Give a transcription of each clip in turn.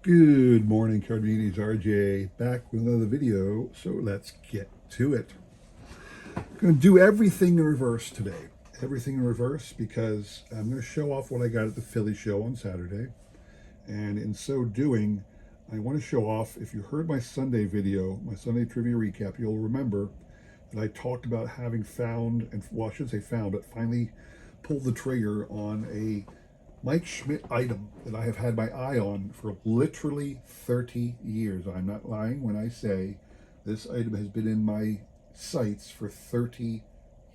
Good morning, Cardinis. RJ back with another video. So let's get to it. I'm going to do everything in reverse today. Everything in reverse because I'm going to show off what I got at the Philly show on Saturday. And in so doing, I want to show off, if you heard my Sunday video, my Sunday trivia recap, you'll remember that I talked about having found, and well, I should say found, but finally pulled the trigger on a Mike Schmidt item that I have had my eye on for literally 30 years. I'm not lying when I say this item has been in my sights for 30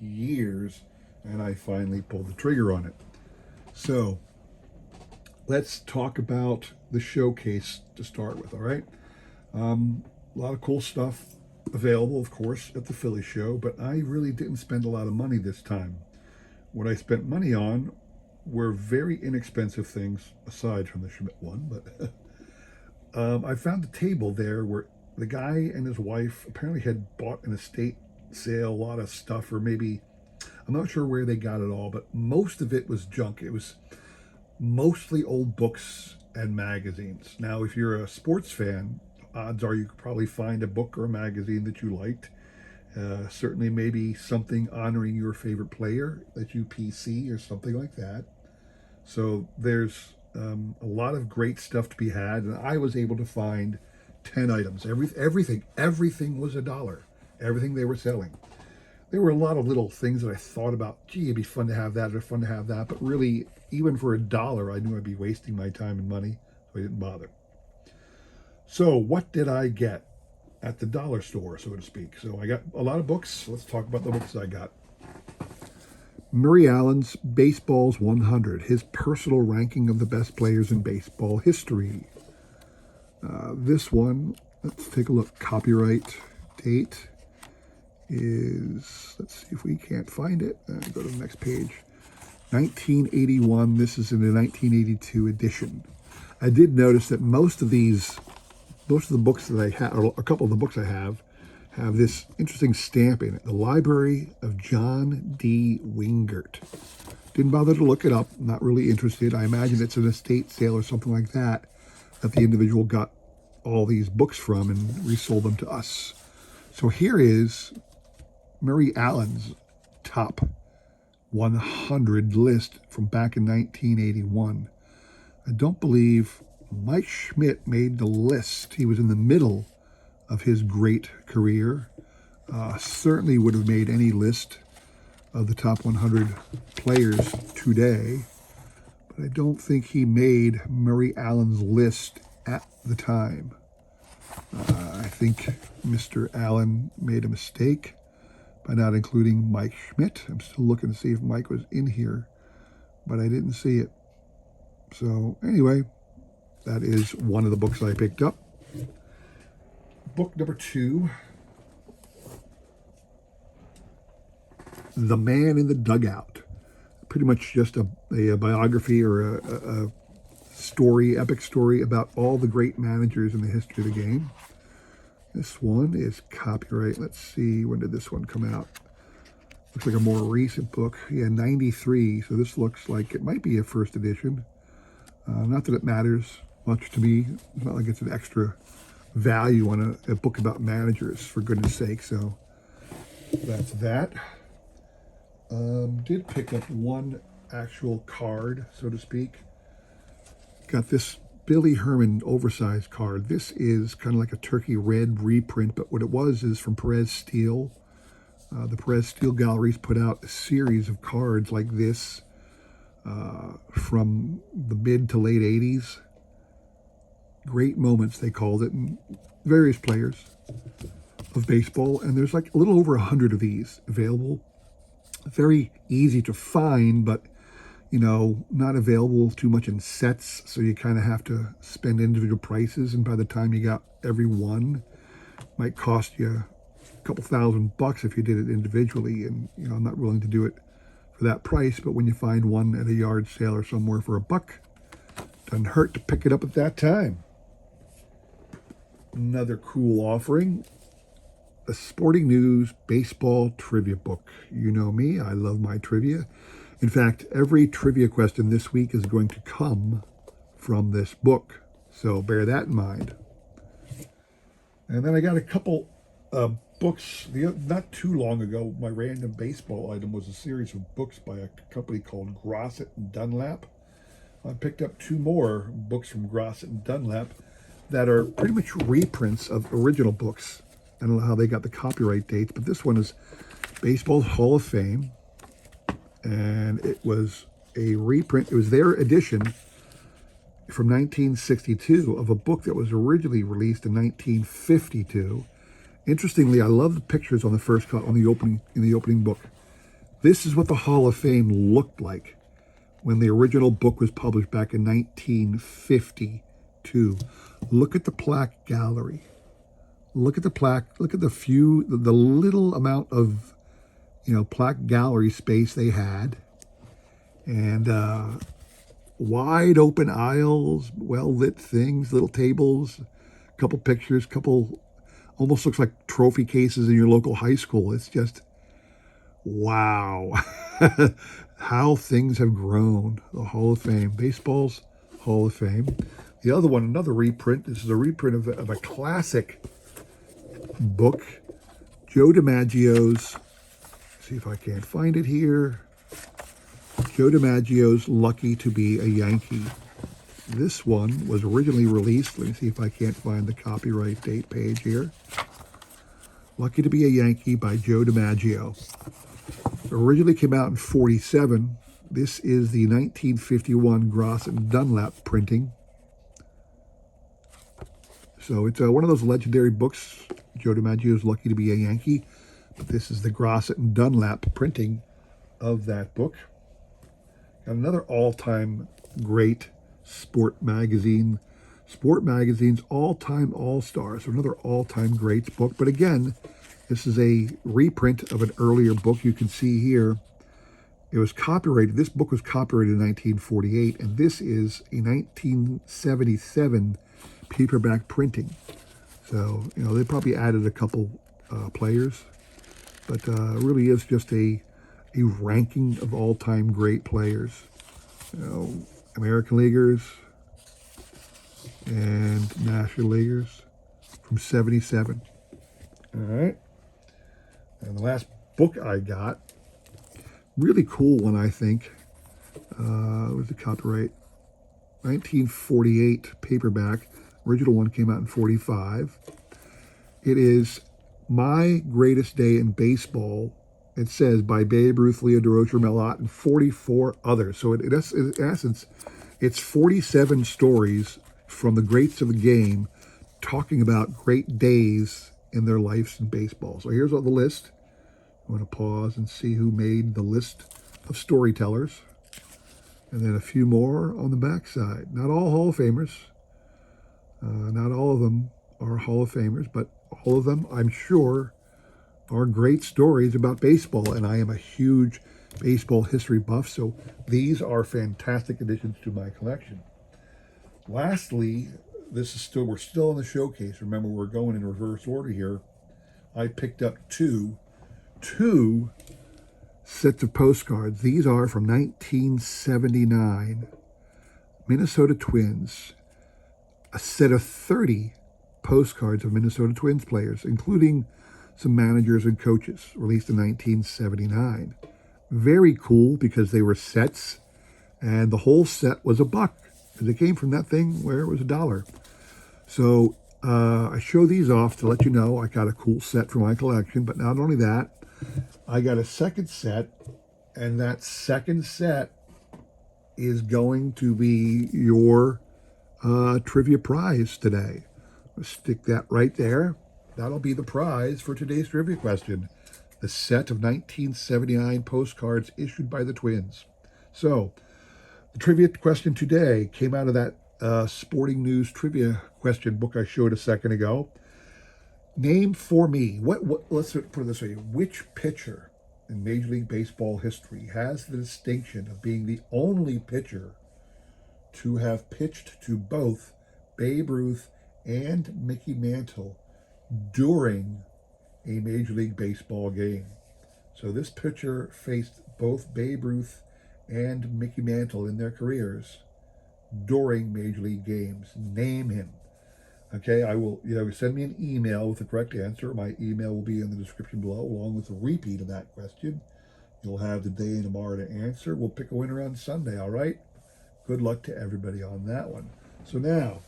years, and I finally pulled the trigger on it. So let's talk about the showcase to start with, all right? A lot of cool stuff available, of course, at the Philly show, but I really didn't spend a lot of money this time. What I spent money on were very inexpensive things, aside from the Schmidt one, but I found a table there where the guy and his wife apparently had bought an estate sale, a lot of stuff, or maybe, I'm not sure where they got it all, but most of it was junk. It was mostly old books and magazines. Now, if you're a sports fan, odds are you could probably find a book or a magazine that you liked. Certainly, maybe something honoring your favorite player that you PC or something like that. So there's a lot of great stuff to be had, and I was able to find 10 items. Everything was $1. Everything they were selling. There were a lot of little things that I thought about. Gee, it'd be fun to have that, or fun to have that. But really, even for $1, I knew I'd be wasting my time and money, so I didn't bother. So what did I get at the dollar store, so to speak? So I got a lot of books. Let's talk about the books I got. Murray Allen's Baseball's 100, his personal ranking of the best players in baseball history. This one, let's take a look. Copyright date is, let's see if we can't find it. Go to the next page. 1981. This is in the 1982 edition. I did notice that most of the books that I have, or a couple of the books I have this interesting stamp in it. The Library of John D. Wingert. Didn't bother to look it up. Not really interested. I imagine it's an estate sale or something like that the individual got all these books from and resold them to us. So here is Murray Allen's top 100 list from back in 1981. I don't believe Mike Schmidt made the list. He was in the middle of his great career. Certainly would have made any list of the top 100 players today, but I don't think he made Murray Allen's list at the time. I think Mr. Allen made a mistake by not including Mike Schmidt. I'm still looking to see if Mike was in here, but I didn't see it. So anyway, that is one of the books I picked up. Book number 2, The Man in the Dugout. Pretty much just a biography or a story, epic story about all the great managers in the history of the game. This one is copyright. Let's see, when did this one come out? Looks like a more recent book. Yeah, 93. So this looks like it might be a first edition. Not that it matters much to me. It's not like it's an extra value on a book about managers, for goodness sake. So that's that. Did pick up one actual card, so to speak. Got this Billy Herman oversized card. This is kind of like a turkey red reprint, but what it was is from Perez Steel. The Perez Steel Galleries put out a series of cards like this from the mid to late 80s. Great moments, they called it, and various players of baseball. And there's like a little over 100 of these available. Very easy to find, but not available too much in sets, so you kind of have to spend individual prices, and by the time you got every one, it might cost you a couple $1,000 if you did it individually, and I'm not willing to do it for that price. But when you find one at a yard sale or somewhere for $1, doesn't hurt to pick it up at that time. Another cool offering, a Sporting News baseball trivia book. You know me, I love my trivia. In fact, every trivia question this week is going to come from this book. So bear that in mind. And then I got a couple books. Not too long ago, my random baseball item was a series of books by a company called Grosset and Dunlap. I picked up two more books from Grosset and Dunlap that are pretty much reprints of original books. I don't know how they got the copyright dates, but this one is Baseball's Hall of Fame. And it was a reprint. It was their edition from 1962 of a book that was originally released in 1952. Interestingly, I love the pictures on the first on the opening book. This is what the Hall of Fame looked like when the original book was published back in 1952. Look at the plaque gallery. Look at the plaque. Look at the little amount of, plaque gallery space they had, and wide open aisles, well lit things, little tables, a couple pictures, almost looks like trophy cases in your local high school. It's just wow. How things have grown. The Hall of Fame, baseball's Hall of Fame. The other one, another reprint. This is a reprint of a classic book, Joe DiMaggio's. See if I can't find it here. Joe DiMaggio's Lucky to Be a Yankee. This one was originally released. Let me see if I can't find the copyright date page here. Lucky to Be a Yankee by Joe DiMaggio. Originally came out in 1947. This is the 1951 Grosset and Dunlap printing. So it's one of those legendary books, Joe DiMaggio's Lucky to Be a Yankee. But this is the Grosset and Dunlap printing of that book. Got another all-time great sport magazine's all-time all-stars. So another all-time greats book. But again, this is a reprint of an earlier book. You can see here, it was copyrighted. This book was copyrighted in 1948, and this is a 1977 paperback printing. So, they probably added a couple players, but really is just a ranking of all-time great players. American Leaguers and National Leaguers from 77. All right. And the last book I got, really cool one, I think. Was the copyright? 1948 paperback. Original one came out in 45. It is My Greatest Day in Baseball. It says by Babe Ruth, Leo Durocher, Mel Ott, and 44 others. So in essence, it's 47 stories from the greats of the game talking about great days in their lives in baseball. So here's all the list. I'm going to pause and see who made the list of storytellers. And then a few more on the backside. Not all Hall of Famers. Not all of them are Hall of Famers, but all of them, I'm sure, are great stories about baseball. And I am a huge baseball history buff, so these are fantastic additions to my collection. Lastly, we're still in the showcase. Remember, we're going in reverse order here. I picked up two sets of postcards. These are from 1979. Minnesota Twins. A set of 30 postcards of Minnesota Twins players, including some managers and coaches, released in 1979. Very cool because they were sets, and the whole set was $1 because it came from that thing where it was $1. So I show these off to let you know I got a cool set for my collection. But not only that, I got a second set, and that second set is going to be your trivia prize today. I'll stick that right there. That'll be the prize for today's trivia question. The set of 1979 postcards issued by the Twins. So, the trivia question today came out of that Sporting News trivia question book I showed a second ago. Name for me, let's put it this way, which pitcher in Major League Baseball history has the distinction of being the only pitcher to have pitched to both Babe Ruth and Mickey Mantle during a Major League Baseball game? So this pitcher faced both Babe Ruth and Mickey Mantle in their careers during Major League games. Name him. Okay, I will, send me an email with the correct answer. My email will be in the description below, along with a repeat of that question. You'll have the day and tomorrow to answer. We'll pick a winner on Sunday, all right? Good luck to everybody on that one. So now,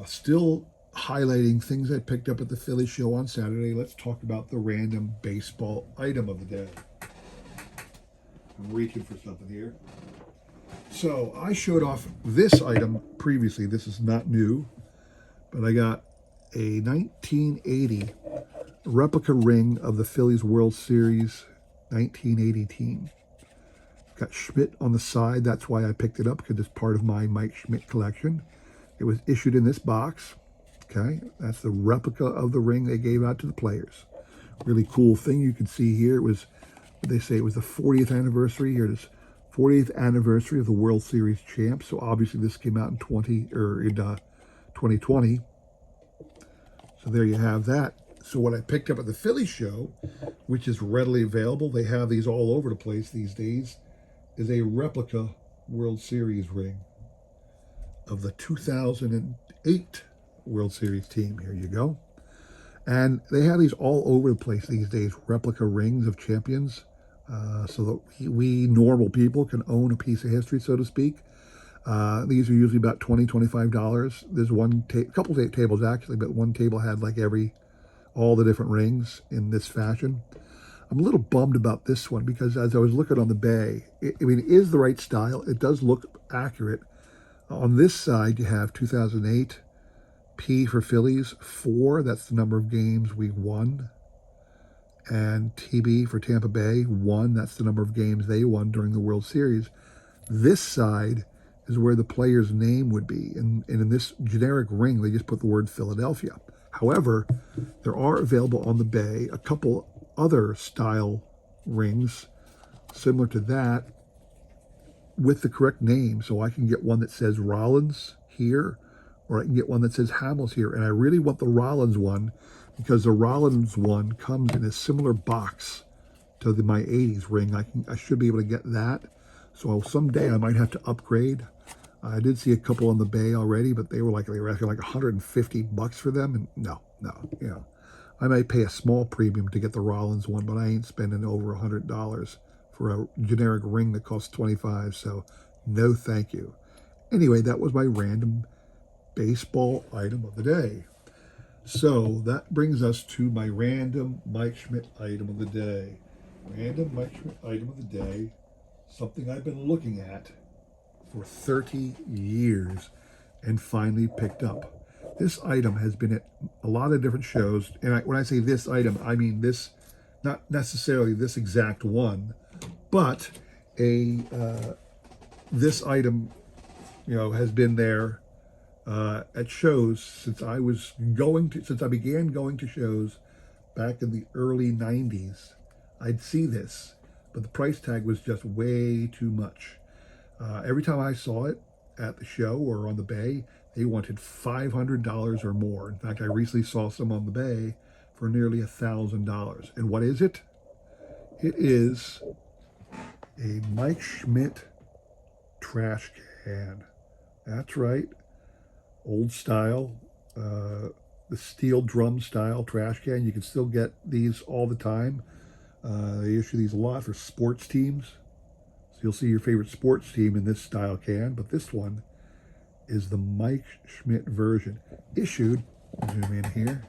still highlighting things I picked up at the Philly show on Saturday. Let's talk about the random baseball item of the day. I'm reaching for something here. So I showed off this item previously. This is not new, but I got a 1980 replica ring of the Phillies World Series 1980 team. Got Schmidt on the side. That's why I picked it up, because it's part of my Mike Schmidt collection. It was issued in this box. Okay, that's the replica of the ring they gave out to the players. Really cool thing you can see here. It was, they say it was the 40th anniversary. Here it is, 40th anniversary of the World Series champs. So obviously this came out in 2020. So there you have that. So what I picked up at the Philly show, which is readily available, they have these all over the place these days, is a replica World Series ring of the 2008 World Series team. Here you go. And they have these all over the place these days, replica rings of champions, so that we normal people can own a piece of history, so to speak. These are usually about $20, $25. There's one couple tables actually, but one table had like all the different rings in this fashion. I'm a little bummed about this one because as I was looking on the bay, it is the right style. It does look accurate. On this side, you have 2008, P for Phillies, 4, that's the number of games we won. And TB for Tampa Bay, 1, that's the number of games they won during the World Series. This side is where the player's name would be. And in this generic ring, they just put the word Philadelphia. However, there are available on the bay a couple other style rings similar to that with the correct name. So I can get one that says Rollins here, or I can get one that says Hamels here. And I really want the Rollins one because the Rollins one comes in a similar box to my 80s ring. I should be able to get that. So someday I might have to upgrade. I did see a couple on the bay already, but they were asking like $150 for them. And no, I might pay a small premium to get the Rollins one, but I ain't spending over $100 for a generic ring that costs $25. So no, thank you. Anyway, that was my random baseball item of the day. So that brings us to my random Mike Schmidt item of the day. Random Mike Schmidt item of the day, something I've been looking at for 30 years and finally picked up. This item has been at a lot of different shows, and when I say this item, I mean this, not necessarily this exact one, but this item, has been there at shows since I began going to shows back in the early 90s. I'd see this, but the price tag was just way too much. Every time I saw it at the show or on the bay, they wanted $500 or more. In fact, I recently saw some on the bay for nearly $1,000. And what is it? It is a Mike Schmidt trash can. That's right. Old style, the steel drum style trash can. You can still get these all the time. They issue these a lot for sports teams. So you'll see your favorite sports team in this style can, but this one is the Mike Schmidt version. Issued, zoom in here,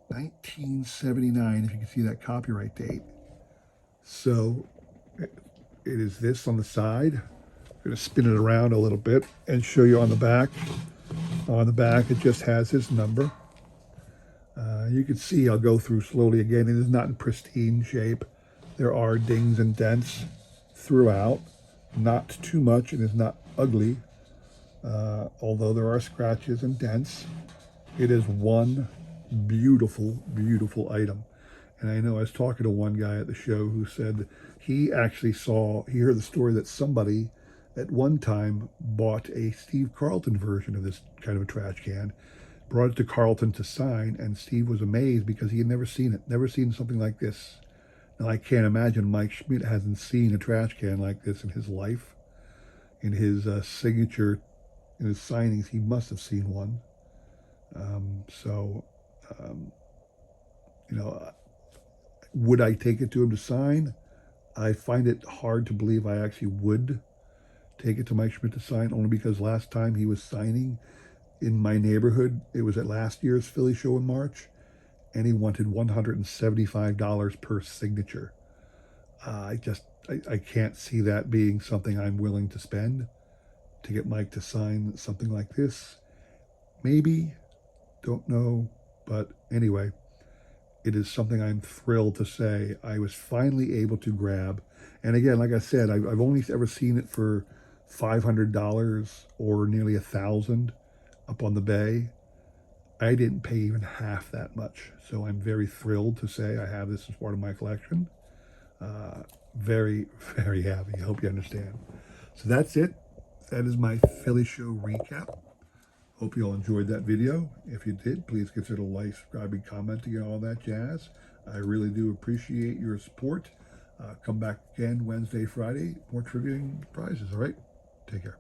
1979, if you can see that copyright date. So it is this on the side. I'm going to spin it around a little bit and show you on the back. On the back, it just has his number. You can see, I'll go through slowly again. It is not in pristine shape. There are dings and dents throughout. Not too much, and it's not ugly. Although there are scratches and dents. It is one beautiful, beautiful item. And I know I was talking to one guy at the show who said he heard the story that somebody at one time bought a Steve Carlton version of this kind of a trash can, brought it to Carlton to sign, and Steve was amazed because he had never seen it, never seen something like this. Now, I can't imagine Mike Schmidt hasn't seen a trash can like this in his life. in his signature, in his signings. He must have seen one. So, you know, would I take it to him to sign? I find it hard to believe I actually would take it to Mike Schmidt to sign, only because last time he was signing in my neighborhood, it was at last year's Philly show in March, and he wanted $175 per signature. I can't see that being something I'm willing to spend to get Mike to sign something like this. Maybe, don't know, but anyway, it is something I'm thrilled to say I was finally able to grab. And again, like I said, I've only ever seen it for $500 or nearly $1,000 up on the bay. I didn't pay even half that much, so I'm very thrilled to say I have this as part of my collection. Very, very happy. I hope you understand. So that's it. That is my Philly show recap. Hope you all enjoyed that video. If you did, please consider liking, subscribing, commenting, and all that jazz. I really do appreciate your support. Come back again Wednesday, Friday, more trivia and prizes. All right? Take care.